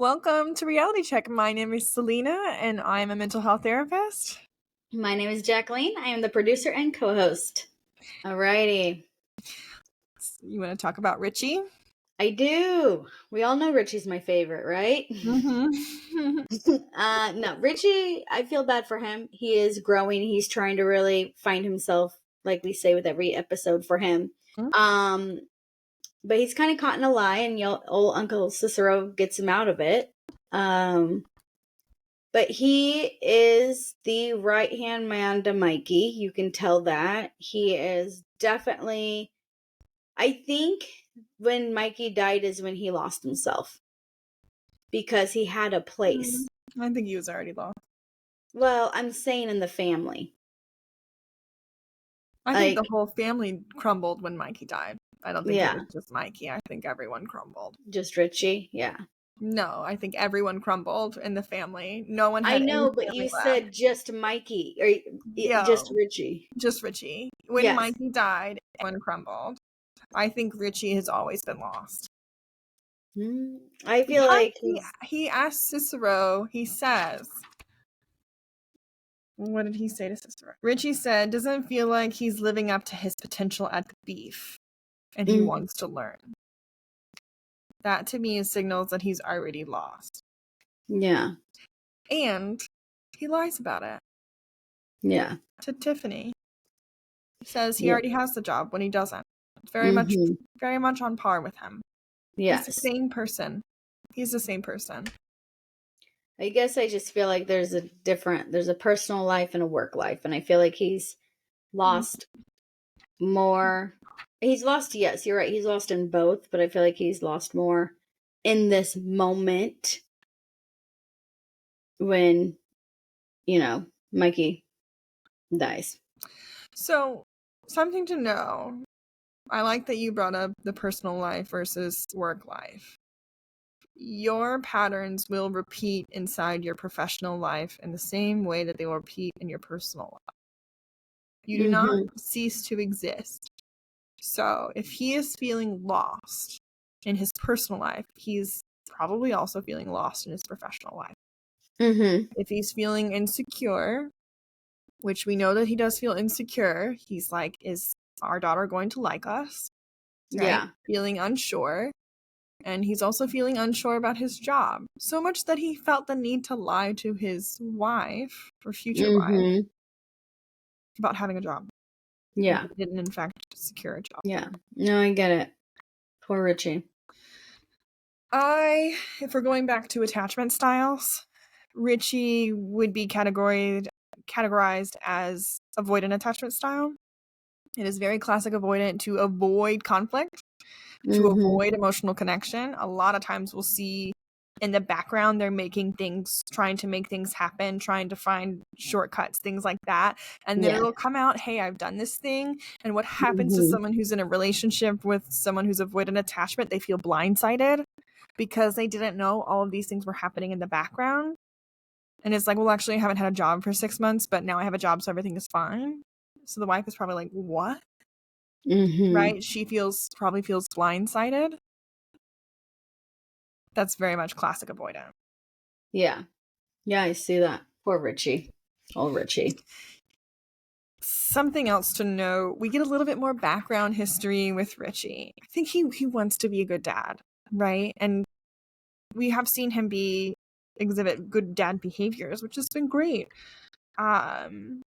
Welcome to Reality Check. My name is Selena, and I'm a mental health therapist. My name is Jacqueline. I am the producer and co-host. Alrighty. You want to talk about Richie? I do. We all know Richie's my favorite, right? Mm-hmm. No, Richie, I feel bad for him. He is growing. He's trying to really find himself, like we say with every episode for him. But he's kind of caught in a lie, and old Uncle Cicero gets him out of it. But he is the right-hand man to Mikey. You can tell that. He is definitely... I think when Mikey died is when he lost himself. Because he had a place. I think he was already lost. Well, I'm saying in the family. I think the whole family crumbled when Mikey died. I don't think it was just Mikey. I think everyone crumbled. Just Richie? Yeah. No, I think everyone crumbled in the family. No one had I know, any but you left. said just Mikey. Or just Richie. Just Richie. When Mikey died, everyone crumbled. I think Richie has always been lost. I feel like he asked Cicero, he says, what did he say to Cicero? Richie said, doesn't feel like he's living up to his potential at the beef, and he wants to learn. That to me signals that he's already lost. Yeah. And he lies about it. Yeah. To Tiffany. He says he already has the job when he doesn't. It's very much on par with him. Yes. He's the same person. He's the same person. I guess I just feel like there's a personal life and a work life. And I feel like he's lost more. He's lost, yes, you're right. He's lost in both, but I feel like he's lost more in this moment when, Mikey dies. So, something to know. I like that you brought up the personal life versus work life. Your patterns will repeat inside your professional life in the same way that they will repeat in your personal life. You do not cease to exist. So if he is feeling lost in his personal life, he's probably also feeling lost in his professional life. If he's feeling insecure, which we know that he does feel insecure, he's like, is our daughter going to like us? Right? Yeah. Feeling unsure. And he's also feeling unsure about his job. So much that he felt the need to lie to his wife, or future wife, about having a job. Yeah. He didn't, in fact, secure a job. Yeah. No, I get it. Poor Richie. If we're going back to attachment styles, Richie would be categorized as avoidant attachment style. It is very classic avoidant to avoid conflict, to avoid emotional connection. A lot of times we'll see in the background they're making things, trying to make things happen, trying to find shortcuts, things like that. And then it'll come out, hey, I've done this thing. And what happens to someone who's in a relationship with someone who's avoidant attachment, they feel blindsided because they didn't know all of these things were happening in the background. And it's like, well, actually, I haven't had a job for 6 months, but now I have a job, so everything is fine. So the wife is probably like, what? Right? She probably feels blindsided. That's very much classic avoidant. Yeah. Yeah, I see that. Poor Richie. Oh, Richie. Something else to know, we get a little bit more background history with Richie. I think he wants to be a good dad, right? And we have seen him exhibit good dad behaviors, which has been great. Him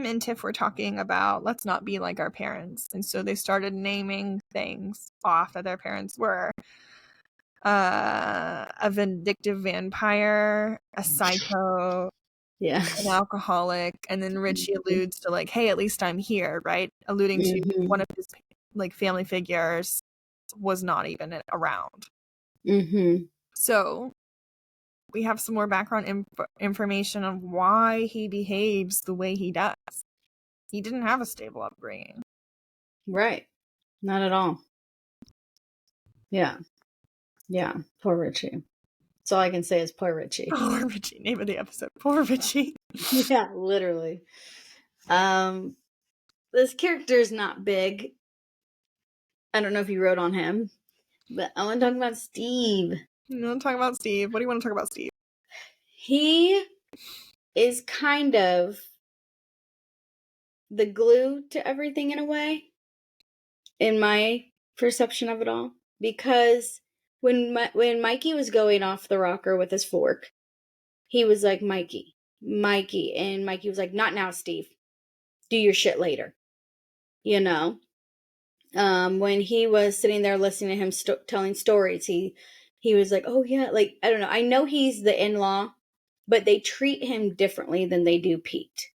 and Tiff were talking about, let's not be like our parents. And so they started naming things off that their parents were. A vindictive vampire, a psycho, an alcoholic, and then Richie alludes to like, hey, at least I'm here, right? Alluding to one of his like family figures was not even around. So we have some more background information on why he behaves the way he does. He didn't have a stable upbringing. Right. Not at all. Yeah. Yeah. Poor Richie. That's all I can say is poor Richie. Poor Richie. Name of the episode. Poor Richie. Yeah, literally. This character is not big. I don't know if you wrote on him, but I want to talk about Steve. You want to talk about Steve? What do you want to talk about Steve? He is kind of the glue to everything in a way, in my perception of it all. Because when Mikey was going off the rocker with his fork, he was like, Mikey. And Mikey was like, not now, Steve. Do your shit later. You know? When he was sitting there listening to him telling stories, he was like, oh yeah, like, I don't know. I know he's the in-law, but they treat him differently than they do Pete.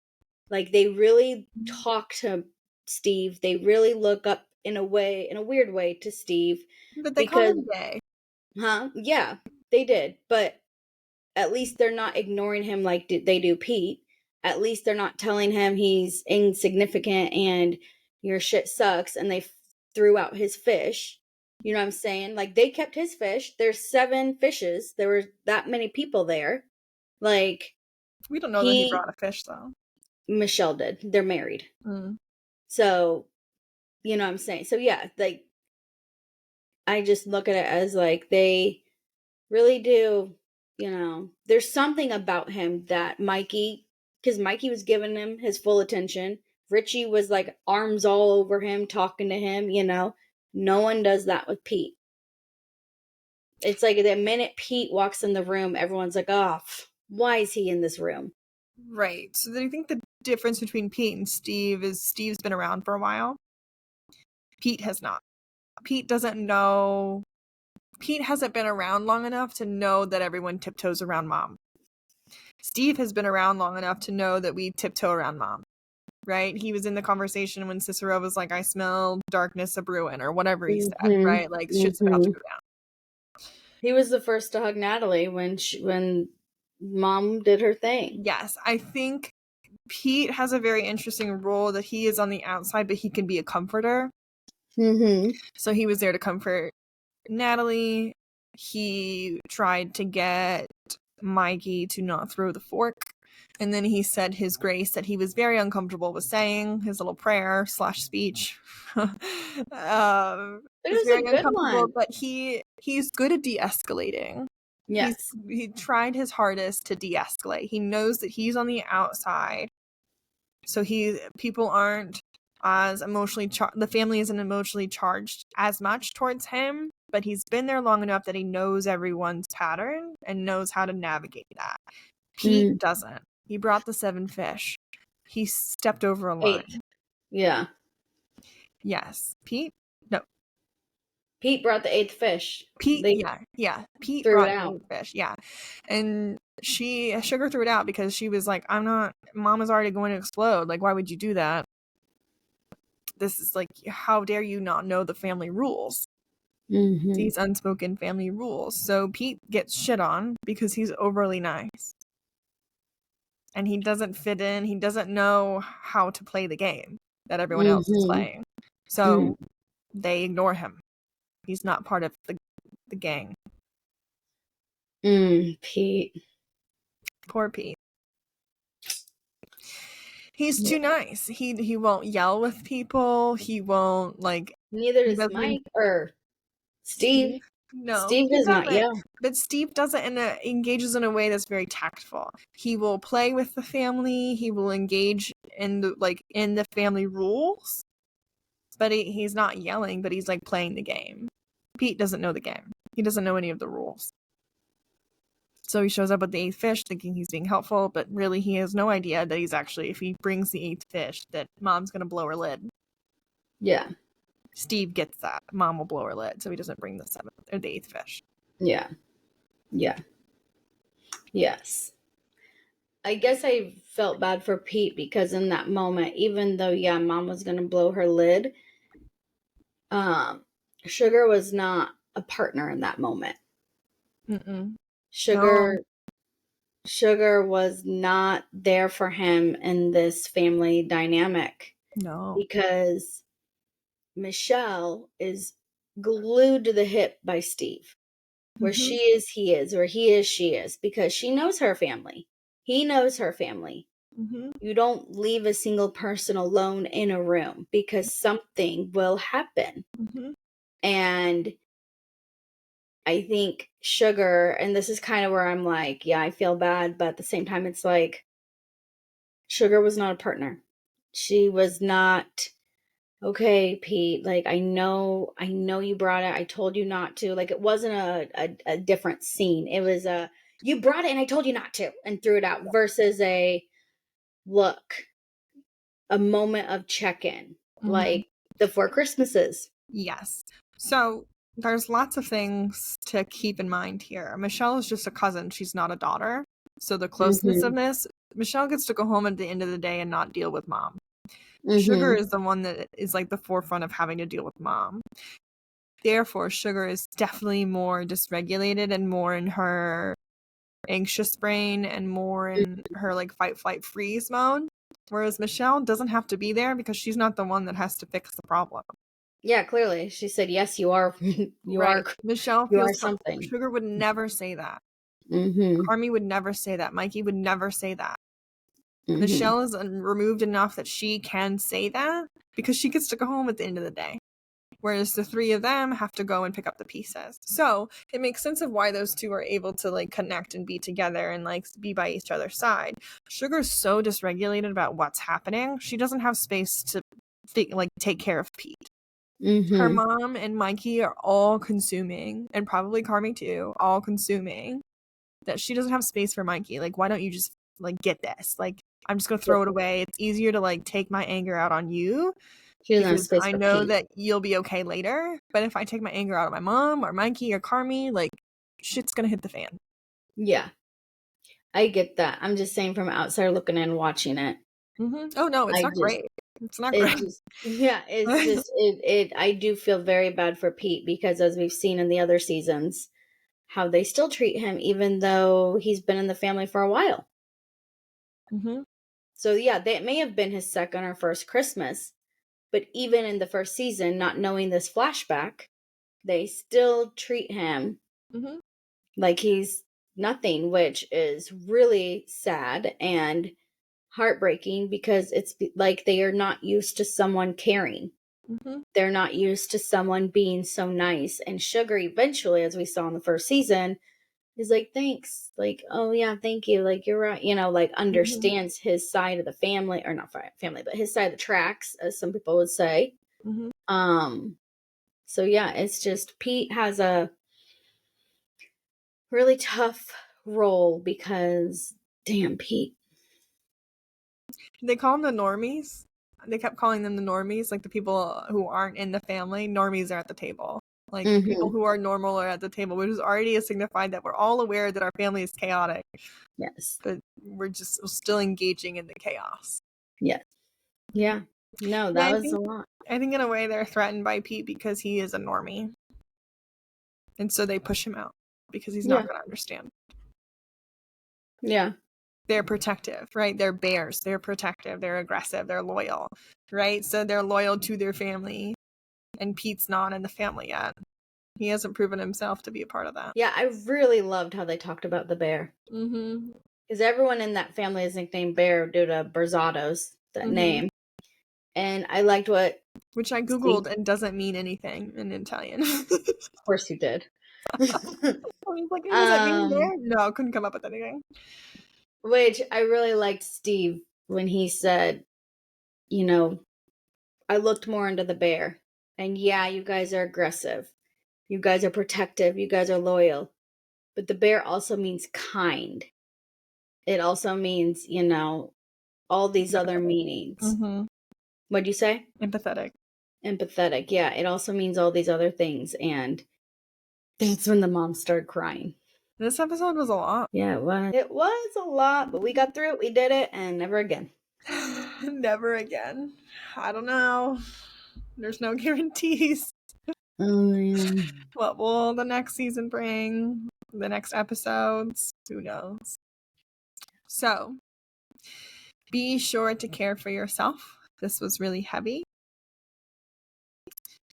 Like, they really talk to Steve. They really look up in a weird way to Steve. But they call Because, him gay. yeah, they did. But at least they're not ignoring him like they do Pete. At least they're not telling him he's insignificant and your shit sucks and they threw out his fish. You know what I'm saying? Like, they kept his fish. There's 7 fishes. There were that many people there. Like, We don't know that he brought a fish, though. Michelle did. They're married. Mm. So, you know what I'm saying? So, yeah, like, I just look at it as, like, they really do, there's something about him that because Mikey was giving him his full attention. Richie was, like, arms all over him, talking to him, No one does that with Pete. It's like the minute Pete walks in the room, everyone's like, oh, why is he in this room? Right. So do you think the difference between Pete and Steve is Steve's been around for a while? Pete has not. Pete hasn't been around long enough to know that everyone tiptoes around Mom. Steve has been around long enough to know that we tiptoe around Mom. Right? He was in the conversation when Cicero was like, I smell darkness a brewing, or whatever he said, right? Like, shit's about to go down. He was the first to hug Natalie when Mom did her thing. Yes, I think Pete has a very interesting role that he is on the outside, but he can be a comforter. So he was there to comfort Natalie. He tried to get Mikey to not throw the fork. And then he said his grace that he was very uncomfortable with saying, his little prayer / speech. It was very a good uncomfortable, one. but he's good at de-escalating. Yes. He tried his hardest to de-escalate. He knows that he's on the outside. So people aren't as emotionally the family isn't emotionally charged as much towards him, but he's been there long enough that he knows everyone's pattern and knows how to navigate that. Pete doesn't. He brought the 7 fish. He stepped over a line. 8. Yeah. Yes. Pete? No. Pete brought the 8th fish. Pete, yeah. Pete threw brought it the out. 8th fish, yeah. And Sugar threw it out because she was like, Mom is already going to explode. Like, why would you do that? This is like, how dare you not know the family rules? These unspoken family rules. So Pete gets shit on because he's overly nice. And he doesn't fit in. He doesn't know how to play the game that everyone else is playing. So they ignore him. He's not part of the gang. Pete. Poor Pete. He's too nice. He won't yell with people. He won't Neither does Mike or Steve. No, Steve does not yell. But Steve doesn't engages in a way that's very tactful. He will play with the family. He will engage in the family rules. But he's not yelling. But he's playing the game. Pete doesn't know the game. He doesn't know any of the rules. So he shows up with the 8th fish thinking he's being helpful, but really he has no idea that he's actually, if he brings the 8th fish, that Mom's going to blow her lid. Yeah. Steve gets that. Mom will blow her lid, so he doesn't bring the 7th or the 8th fish. Yeah. Yeah. Yes. I guess I felt bad for Pete because in that moment, even though, Mom was going to blow her lid, Sugar was not a partner in that moment. Sugar was not there for him in this family dynamic. No. Because Michelle is glued to the hip by Steve. Where she is, he is. Where he is, she is. Because she knows her family. He knows her family. You don't leave a single person alone in a room because something will happen. And I think Sugar, and this is kind of where I'm like, yeah, I feel bad, but at the same time, it's like Sugar was not a partner. She was not, okay, Pete, like I know you brought it. I told you not to. Like it wasn't a different scene. It was you brought it and I told you not to and threw it out versus a look, a moment of check-in, like the Four Christmases. Yes. So there's lots of things to keep in mind here. Michelle is just a cousin. She's not a daughter. So the closeness of this, Michelle gets to go home at the end of the day and not deal with mom. Sugar is the one that is like the forefront of having to deal with mom. Therefore, Sugar is definitely more dysregulated and more in her anxious brain and more in her like fight, flight, freeze mode. Whereas Michelle doesn't have to be there because she's not the one that has to fix the problem. Yeah, clearly. She said, yes, you are. You right. are. Michelle You are feels something. Sugar would never say that. Mm-hmm. Carmi would never say that. Mikey would never say that. Mm-hmm. Michelle is removed enough that she can say that because she gets to go home at the end of the day. Whereas the three of them have to go and pick up the pieces. So it makes sense of why those two are able to like connect and be together and like be by each other's side. Sugar's so dysregulated about what's happening. She doesn't have space to like take care of Pete. Her mom and Mikey are all consuming, and probably Carmi too, all consuming, that she doesn't have space for Mikey. Like, why don't you just like get this? Like, I'm just gonna throw it away. It's easier to like take my anger out on you She doesn't have because space I for know Pete. that you'll be okay later. But if I take my anger out on my mom or Mikey or Carmi, like shit's gonna hit the fan. Yeah, I get that. I'm just saying from outside looking in, watching it. Oh no, it's not great. It's not It great. just, yeah, it's just, I do feel very bad for Pete because as we've seen in the other seasons, how they still treat him even though he's been in the family for a while. So yeah, that may have been his second or first Christmas, but even in the first season, not knowing this flashback, they still treat him like he's nothing, which is really sad and heartbreaking because it's like they are not used to someone caring. They're not used to someone being so nice. And Sugar, eventually, as we saw in the first season, is like, thanks. Like, oh, yeah, thank you. Like, you're right. You know, like, understands his side of the family, or not family, but his side of the tracks, as some people would say. So, yeah, it's just Pete has a really tough role because, damn, Pete. They call them the normies. They kept calling them the normies, like the people who aren't in the family. Normies are at the table. Like people who are normal are at the table, which is already a signified that we're all aware that our family is chaotic. Yes. But we're just still engaging in the chaos. Yes. Yeah. No, that was a lot. I think in a way they're threatened by Pete because he is a normie. And so they push him out because he's not going to understand. Yeah. They're protective, right? They're bears. They're protective. They're aggressive. They're loyal, right? So they're loyal to their family. And Pete's not in the family yet. He hasn't proven himself to be a part of that. Yeah, I really loved how they talked about the bear. Because everyone in that family is nicknamed Bear due to Berzado's, that name. And I liked what... Which I Googled and doesn't mean anything in Italian. Of course you did. I was like, does that mean bear? No, I couldn't come up with anything. Which I really liked Steve when he said, you know, I looked more into the bear. And yeah, you guys are aggressive. You guys are protective. You guys are loyal. But the bear also means kind. It also means, you know, all these other meanings. What'd you say? Empathetic. Empathetic. Yeah, it also means all these other things. And that's when the mom started crying. This episode was a lot. Yeah, it was. It was a lot, but we got through it. We did it, and never again. Never again. I don't know. There's no guarantees. Oh, man. What will the next season bring? The next episodes? Who knows? So, be sure to care for yourself. This was really heavy.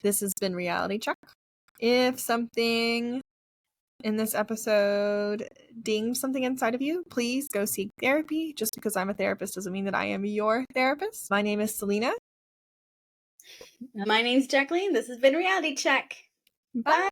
This has been Reality Check. If something in this episode dinged something inside of you, please go seek therapy. Just because I'm a therapist doesn't mean that I am your therapist. My name is Selena. My name's Jacqueline. This has been Reality Check. Bye.